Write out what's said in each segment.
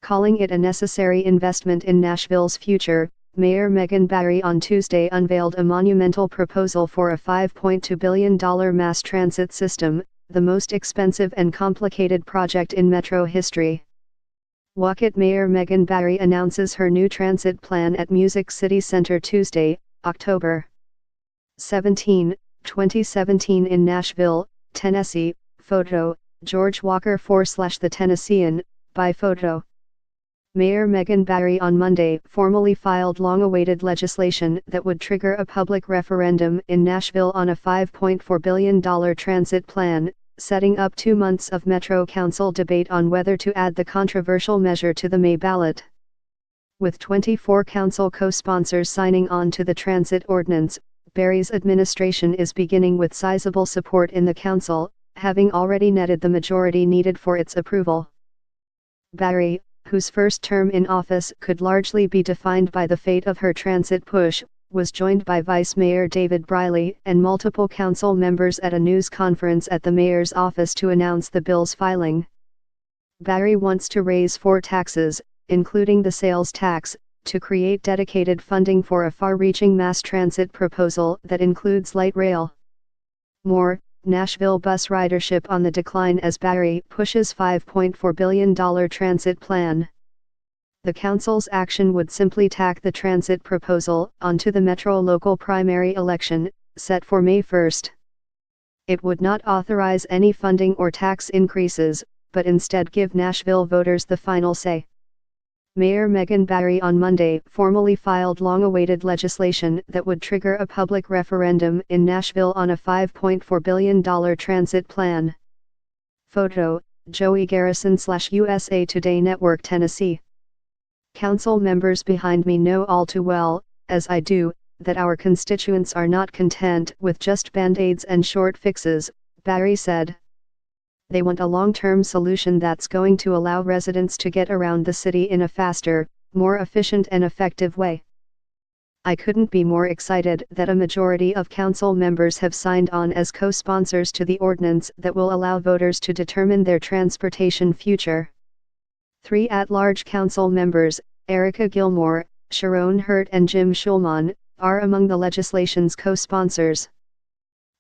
calling it a necessary investment in Nashville's future. Mayor Megan Barry on Tuesday unveiled a monumental proposal for a $5.2 billion mass transit system, the most expensive and complicated project in metro history. Waukett Mayor Megan Barry announces her new transit plan at Music City Center Tuesday, October 17, 2017 in Nashville, Tennessee. Photo, George Walker /The Tennessean, by photo. Mayor Megan Barry on Monday formally filed long-awaited legislation that would trigger a public referendum in Nashville on a $5.4 billion transit plan, setting up 2 months of Metro Council debate on whether to add the controversial measure to the May ballot. With 24 council co-sponsors signing on to the transit ordinance, Barry's administration is beginning with sizable support in the council, having already netted the majority needed for its approval. Barry, whose first term in office could largely be defined by the fate of her transit push, was joined by Vice Mayor David Briley and multiple council members at a news conference at the mayor's office to announce the bill's filing. Barry wants to raise 4 taxes, including the sales tax, to create dedicated funding for a far-reaching mass transit proposal that includes light rail. More, Nashville bus ridership on the decline as Barry pushes $5.4 billion transit plan. The council's action would simply tack the transit proposal onto the Metro local primary election, set for May 1. It would not authorize any funding or tax increases, but instead give Nashville voters the final say. Mayor Megan Barry on Monday formally filed long-awaited legislation that would trigger a public referendum in Nashville on a $5.4 billion transit plan. Photo, Joey Garrison /USA Today Network Tennessee. Council members behind me know all too well, as I do, that our constituents are not content with just band-aids and short fixes, Barry said. They want a long-term solution that's going to allow residents to get around the city in a faster, more efficient and effective way. I couldn't be more excited that a majority of council members have signed on as co-sponsors to the ordinance that will allow voters to determine their transportation future. 3 at-large council members, Erica Gilmore, Sharon Hurt and Jim Schulman, are among the legislation's co-sponsors.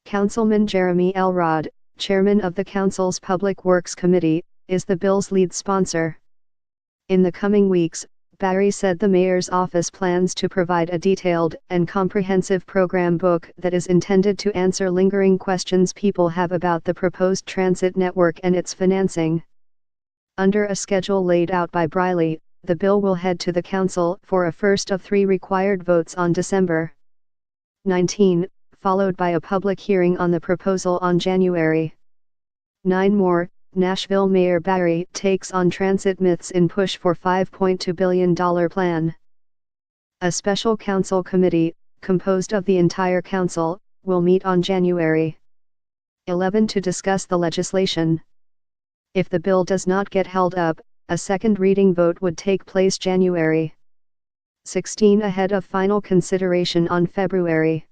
Councilman Jeremy Elrod, chairman of the council's Public Works Committee, is the bill's lead sponsor. In the coming weeks, Barry said the mayor's office plans to provide a detailed and comprehensive program book that is intended to answer lingering questions people have about the proposed transit network and its financing. Under a schedule laid out by Briley, the bill will head to the council for a first of 3 required votes on December 19, followed by a public hearing on the proposal on January 9. More, Nashville Mayor Barry takes on transit myths in push for $5.2 billion plan. A special council committee, composed of the entire council, will meet on January 11 to discuss the legislation. If the bill does not get held up, a second reading vote would take place January 16 ahead of final consideration on February